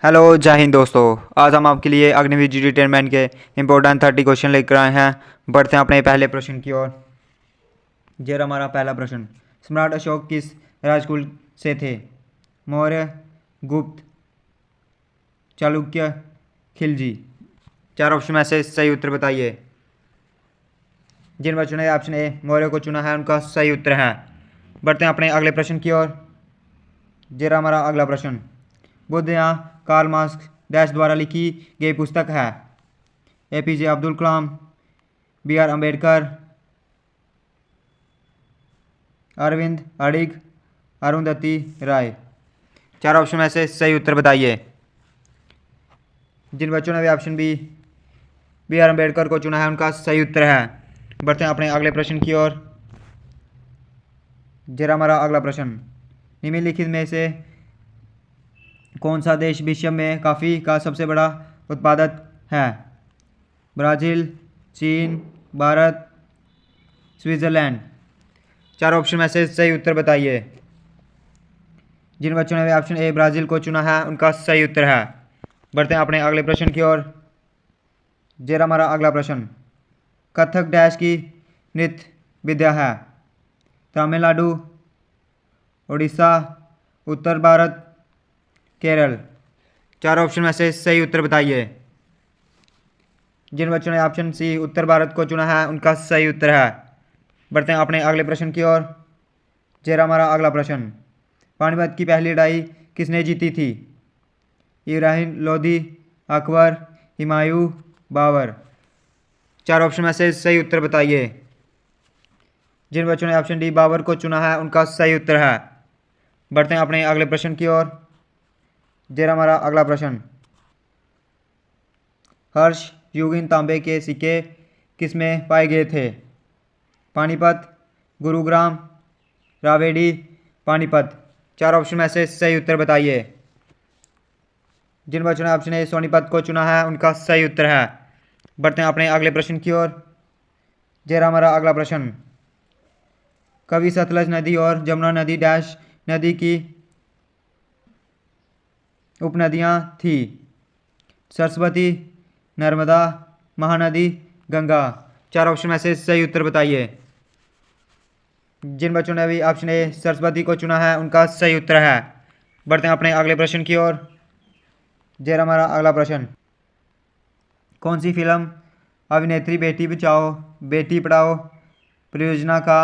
Hello जय हिंद दोस्तों। आज हम आपके लिए अग्निवीर जी रिटायरमेंट के इम्पोर्टेंट 30 क्वेश्चन लेकर आए हैं। बढ़ते हैं अपने पहले प्रश्न की ओर। ये रहा हमारा पहला प्रश्न। सम्राट अशोक किस राजकुल से थे? मौर्य, गुप्त, चालुक्य, खिलजी। चार ऑप्शन में से सही उत्तर बताइए। जिन बच्चों ने ऑप्शन ए मौर्य को चुना है उनका सही उत्तर है। बढ़ते हैं अपने अगले प्रश्न की ओर। ये रहा हमारा अगला प्रश्न। बुद्ध या कार्ल मार्क्स डैश द्वारा लिखी गई पुस्तक है? APJ Abdul Kalam, B R Ambedkar, Arvind Adiga, Arundhati राय। चार ऑप्शन में से सही उत्तर बताइए। जिन बच्चों ने भी ऑप्शन बी आर अम्बेडकर को चुना है उनका सही उत्तर है। बढ़ते हैं अपने अगले प्रश्न की ओर। जरा हमारा अगला प्रश्न। निम्नलिखित में से कौन सा देश विश्व में कॉफ़ी का सबसे बड़ा उत्पादक है? ब्राज़ील, चीन, भारत, स्विट्ज़रलैंड। चार ऑप्शन में से सही उत्तर बताइए। जिन बच्चों ने ऑप्शन ए ब्राज़ील को चुना है उनका सही उत्तर है। बढ़ते हैं अपने अगले प्रश्न की ओर। जरा हमारा अगला प्रश्न। कथक डैश की नृत्य विद्या है? तमिलनाडु, उड़ीसा, उत्तर भारत, केरल। चार ऑप्शन में से सही उत्तर बताइए। जिन बच्चों ने ऑप्शन सी उत्तर भारत को चुना है उनका सही उत्तर है। बढ़ते हैं अपने अगले प्रश्न की ओर। जरा हमारा अगला प्रश्न। पानीपत की पहली लड़ाई किसने जीती थी? इब्राहिम लोदी, अकबर, हुमायूं, बाबर। चार ऑप्शन में से सही उत्तर बताइए। जिन बच्चों ने ऑप्शन डी बाबर को चुना है उनका सही उत्तर है। बढ़ते हैं अपने अगले प्रश्न की ओर। जरा हमारा अगला प्रश्न। हर्ष युगिन तांबे के सिक्के किस में पाए गए थे? पानीपत, गुरुग्राम, रावेडी, पानीपत। चार ऑप्शन में से सही उत्तर बताइए। जिन बच्चों ने ऑप्शन ए सोनीपत को चुना है उनका सही उत्तर है। बढ़ते हैं अपने अगले प्रश्न की ओर। जरा हमारा अगला प्रश्न। कभी सतलज नदी और जमुना नदी डैश नदी की उपनदियाँ थी? सरस्वती, नर्मदा, महानदी, गंगा। चार ऑप्शन में से सही उत्तर बताइए। जिन बच्चों ने भी ऑप्शन ए सरस्वती को चुना है उनका सही उत्तर है। बढ़ते हैं अपने अगले प्रश्न की ओर। जरा हमारा अगला प्रश्न। कौन सी फिल्म अभिनेत्री बेटी बचाओ बेटी पढ़ाओ परियोजना का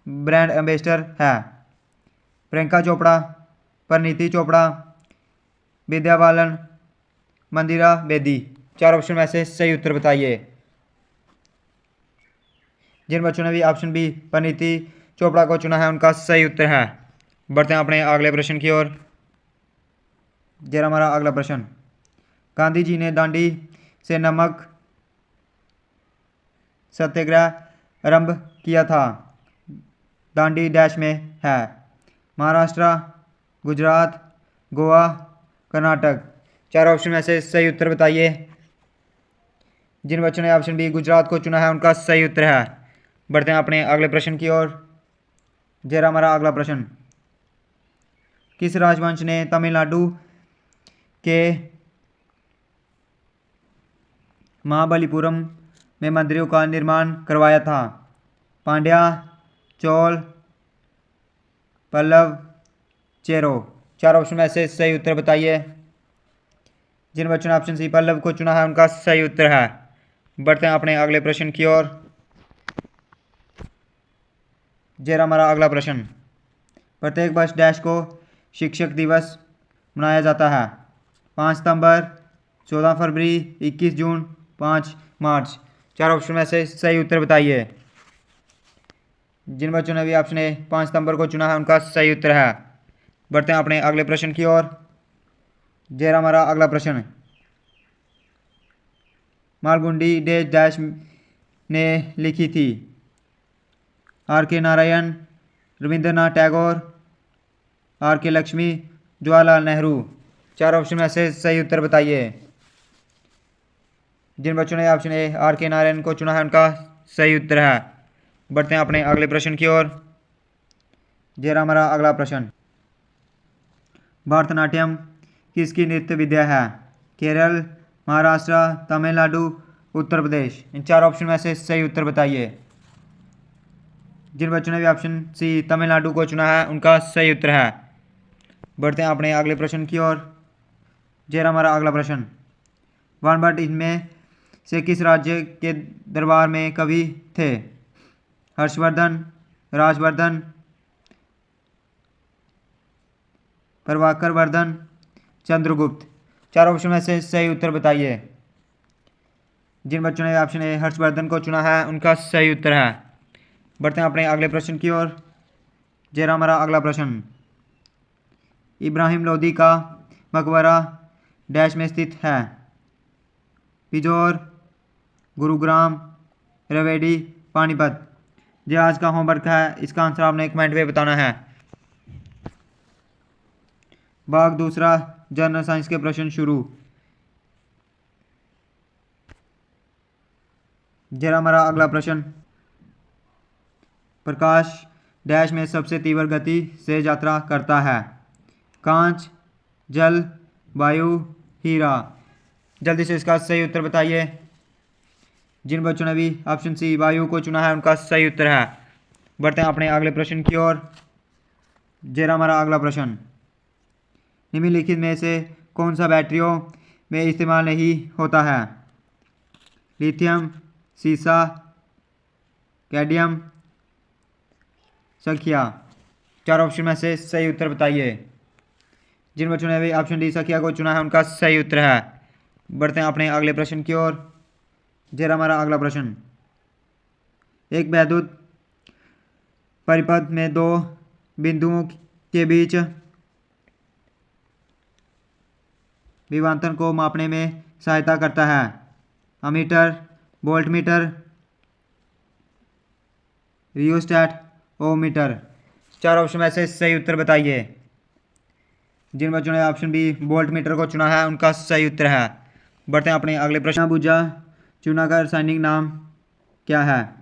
ब्रांड एम्बेसडर है? प्रियंका चोपड़ा, परिणीति चोपड़ा, विद्या बालन, मंदिरा बेदी। चार ऑप्शन में से सही उत्तर बताइए। जिन बच्चों ने भी ऑप्शन बी परिणीति चोपड़ा को चुना है उनका सही उत्तर है। बढ़ते हैं अपने अगले प्रश्न की ओर। जरा हमारा अगला प्रश्न। गांधी जी ने दांडी से नमक सत्याग्रह आरंभ किया था? दांडी डैश में है? महाराष्ट्र, गुजरात, गोवा, कर्नाटक। चार ऑप्शन में से सही उत्तर बताइए। जिन बच्चों ने ऑप्शन बी गुजरात को चुना है उनका सही उत्तर है। बढ़ते हैं अपने अगले प्रश्न की ओर। जरा हमारा अगला प्रश्न। किस राजवंश ने तमिलनाडु के महाबलीपुरम में मंदिरों का निर्माण करवाया था? पांड्या, चोल, पल्लव, चेरो। चार ऑप्शन में से सही उत्तर बताइए। जिन बच्चों ने ऑप्शन सी पल्लव को चुना है उनका सही उत्तर है। बढ़ते हैं अपने अगले प्रश्न की ओर। जरा हमारा अगला प्रश्न। प्रत्येक वर्ष डैश को शिक्षक दिवस मनाया जाता है? 5 सितंबर, 14 फरवरी, 21 जून, 5 मार्च। चार ऑप्शन में से सही उत्तर बताइए। जिन बच्चों ने भी ऑप्शन ए 5 सितंबर को चुना है उनका सही उत्तर है। बढ़ते हैं अपने अगले प्रश्न की ओर। जरा हमारा अगला प्रश्न। मालगुडी डैश डैश ने लिखी थी? आर के नारायण, रविंद्रनाथ टैगोर, आर के लक्ष्मी, जवाहरलाल नेहरू। चार ऑप्शन में से सही उत्तर बताइए। जिन बच्चों ने ऑप्शन ए आर के नारायण को चुना है उनका सही उत्तर है। बढ़ते हैं अपने अगले प्रश्न की ओर। जरा हमारा अगला प्रश्न। भारतनाट्यम किसकी नृत्य विद्या है? केरल, महाराष्ट्र, तमिलनाडु, उत्तर प्रदेश। इन चार ऑप्शन में से सही उत्तर बताइए। जिन बच्चों ने भी ऑप्शन सी तमिलनाडु को चुना है उनका सही उत्तर है। बढ़ते हैं अपने अगले प्रश्न की ओर। जरा हमारा अगला प्रश्न, वन भट्ट इनमें से किस राज्य के दरबार में कवि थे? हर्षवर्धन, राजवर्धन, प्रभाकर वर्धन, चंद्रगुप्त। चार ऑप्शन में से सही उत्तर बताइए। जिन बच्चों ने ऑप्शन ए हर्षवर्धन को चुना है उनका सही उत्तर है। बढ़ते हैं अपने अगले प्रश्न की ओर। जरा हमारा अगला प्रश्न, इब्राहिम लोदी का मकबरा डैश में स्थित है? पिजौर, गुरुग्राम, रेवाड़ी, पानीपत। जो आज का होमवर्क है इसका आंसर आपने कमेंट में बताना है। भाग दूसरा, जनरल साइंस के प्रश्न शुरू। जरा हमारा अगला प्रश्न, प्रकाश डैश में सबसे तीव्र गति से यात्रा करता है? कांच, जल, वायु, हीरा। जल्दी से इसका सही उत्तर बताइए। जिन बच्चों ने भी ऑप्शन सी वायु को चुना है उनका सही उत्तर है। बढ़ते हैं अपने अगले प्रश्न की ओर। जरा हमारा अगला प्रश्न, निम्नलिखित में से कौन सा बैटरियों में इस्तेमाल नहीं होता है? लिथियम, सीसा, कैडमियम, सखिया। चार ऑप्शन में से सही उत्तर बताइए। जिन बच्चों ने भी ऑप्शन डी सखिया को चुना है उनका सही उत्तर है। बढ़ते हैं अपने अगले प्रश्न की ओर। जरा हमारा अगला प्रश्न, एक वैद्युत परिपथ में दो बिंदुओं के बीच विभवांतर को मापने में सहायता करता है? Ammeter, voltmeter, rheostat, ohmmeter. चार ऑप्शन में से सही उत्तर बताइए। जिन बच्चों ने ऑप्शन बी वोल्टमीटर को चुना है उनका सही उत्तर है। बढ़ते हैं अपने अगले प्रश्न, बुझा चूना का रासायनिक नाम क्या है?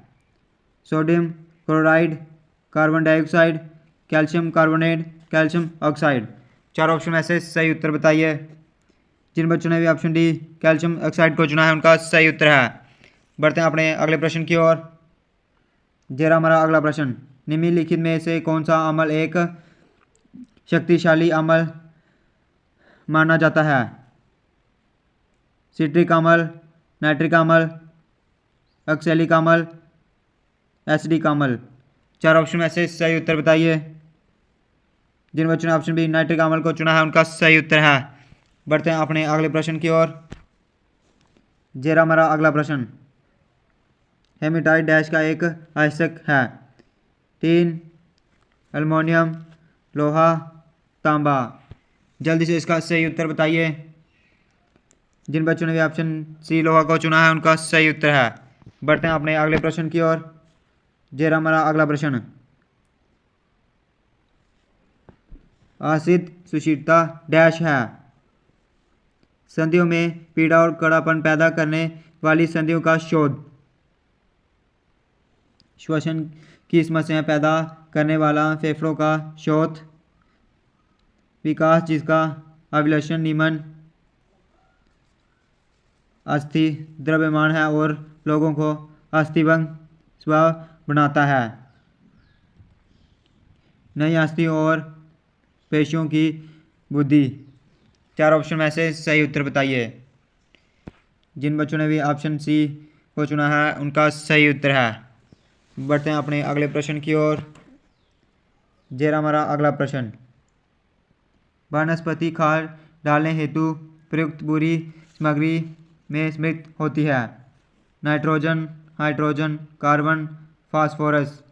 Sodium chloride, carbon dioxide, calcium carbonate, calcium oxide. चार ऑप्शन में से सही उत्तर बताइए। जिन बच्चों ने भी ऑप्शन डी कैल्शियम ऑक्साइड को चुना है उनका सही उत्तर है। बढ़ते हैं अपने अगले प्रश्न की ओर। जरा हमारा अगला प्रश्न, निम्नलिखित में से कौन सा अम्ल एक शक्तिशाली अम्ल माना जाता है? सिट्रिक अम्ल, नाइट्रिक अम्ल, ऑक्सैलिक अम्ल, एसिडिक अम्ल। चार ऑप्शन में से सही उत्तर बताइए। जिन बच्चों ने ऑप्शन बी नाइट्रिक अम्ल को चुना है उनका सही उत्तर है। बढ़ते हैं अपने अगले प्रश्न की ओर। जरा हमारा अगला प्रश्न, हेमेटाइट डैश का एक आयस्क है? टीन, एल्युमिनियम, लोहा, तांबा। जल्दी से इसका सही उत्तर बताइए। जिन बच्चों ने भी ऑप्शन सी लोहा को चुना है उनका सही उत्तर है। बढ़ते हैं अपने अगले प्रश्न की ओर। जरा हमारा अगला प्रश्न, आसिड सुशीलता डैश है? संधियों में पीड़ा और कड़ापन पैदा करने वाली संधियों का शोध, श्वसन की समस्याएं पैदा करने वाला फेफड़ों का शोथ, विकास जिसका अभिलषण निम्न अस्थि द्रव्यमान है और लोगों को अस्थिभंग स्वभाव बनाता है, नई अस्थि और पेशियों की बुद्धि। चार ऑप्शन में से सही उत्तर बताइए। जिन बच्चों ने भी ऑप्शन सी को चुना है उनका सही उत्तर है। बढ़ते हैं अपने अगले प्रश्न की ओर। जरा हमारा अगला प्रश्न, वनस्पति खाद डालने हेतु प्रयुक्त बुरी सामग्री में सम्मिलित होती है? Nitrogen, hydrogen, carbon, phosphorus.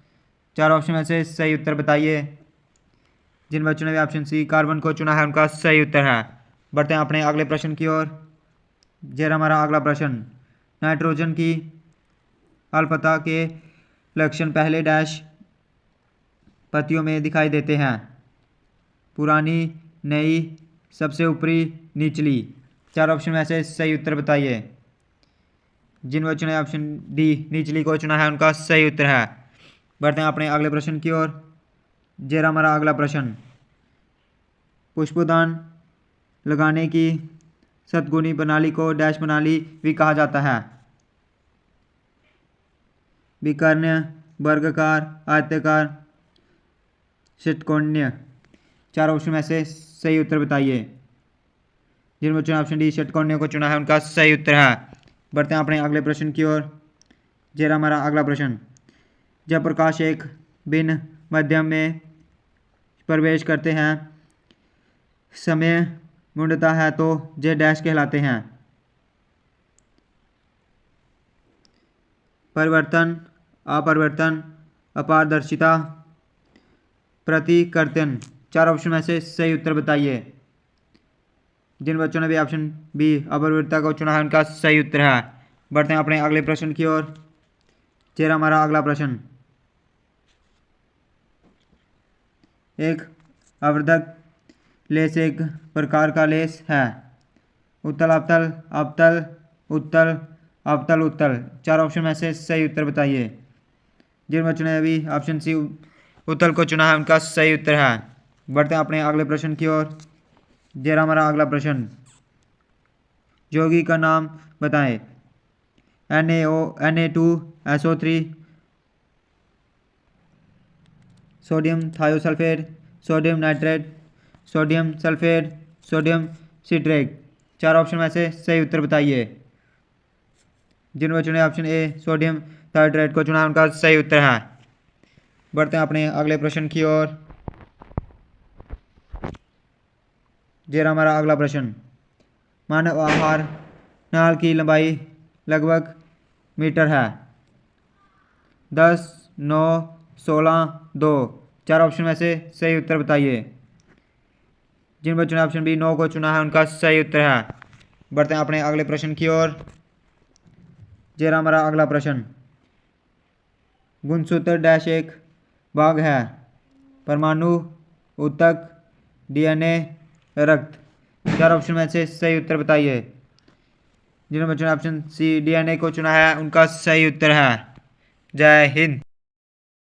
चार ऑप्शन में से सही उत्तर बताइए। जिन बच्चों ने भी ऑप्शन सी कार्बन को चुना है उनका सही उत्तर है। बढ़ते हैं अपने अगले प्रश्न की ओर। जरा हमारा अगला प्रश्न, नाइट्रोजन की अल्पता के लक्षण पहले डैश पत्तियों में दिखाई देते हैं? पुरानी, नई, सबसे ऊपरी, निचली। चार ऑप्शन में से सही उत्तर बताइए। जिन बच्चों ने ऑप्शन डी निचली को चुना है उनका सही उत्तर है। बढ़ते हैं अपने अगले प्रश्न की ओर। जरा हमारा अगला प्रश्न, पुष्पदान लगाने की सतगुणी प्रणाली को डैश प्रणाली भी कहा जाता है। विकर्ण, वर्गाकार, आयताकार, षटकोणीय। चार ऑप्शन में से सही उत्तर बताइए। जिन बच्चों ने ऑप्शन डी षटकोणीय को चुना है उनका सही उत्तर है। बढ़ते हैं अपने अगले प्रश्न की ओर। ये रहा हमारा अगला प्रश्न। जब प्रकाश एक भिन्न माध्यम में प्रवेश करते हैं, समय मुड़ता है तो जे डैश कहलाते हैं। परिवर्तन, अपरिवर्तन, अपारदर्शिता, प्रतिकर्तन। चार ऑप्शन में से सही उत्तर बताइए। जिन बच्चों ने भी ऑप्शन बी अपरिवर्तन को चुना है उनका सही उत्तर है। बढ़ते हैं अपने अगले प्रश्न की ओर। चेहरा हमारा अगला प्रश्न। एक आवर्धक लेस एक प्रकार का लेस है। उत्तल, अवतल, अवतल, उत्तल, अवतल, उत्तल। चार ऑप्शन में से सही उत्तर बताइए। जिन बच्चों ने अभी ऑप्शन सी उत्तल को चुना है उनका सही उत्तर है। बढ़ते हैं अपने अगले प्रश्न की ओर। ये रहा हमारा अगला प्रश्न। यौगिक का नाम बताएं। Na2SO3, sodium thiosulphate, sodium nitrate, sodium sulphate, sodium citrate. चार ऑप्शन में से सही उत्तर बताइए। जिन बच्चों ने ऑप्शन ए सोडियम थायोट्रेट को चुना उनका सही उत्तर है। बढ़ते हैं अपने अगले प्रश्न की ओर। ये रहा हमारा अगला प्रश्न। मानव आहार नाल की लंबाई लगभग मीटर है। 10, 9, 16, 2। चार ऑप्शन में से सही उत्तर बताइए। जिन बच्चों ने ऑप्शन बी 9 को चुना है उनका सही उत्तर है। बढ़ते हैं अपने अगले प्रश्न की ओर। ये रहा हमारा अगला प्रश्न। गुणसूत्र डैश एक भाग है। परमाणु, ऊतक, डीएनए, रक्त। चार ऑप्शन में से सही उत्तर बताइए। जिन बच्चों ने ऑप्शन सी डीएनए को चुना है उनका सही उत्तर है। जय हिंद।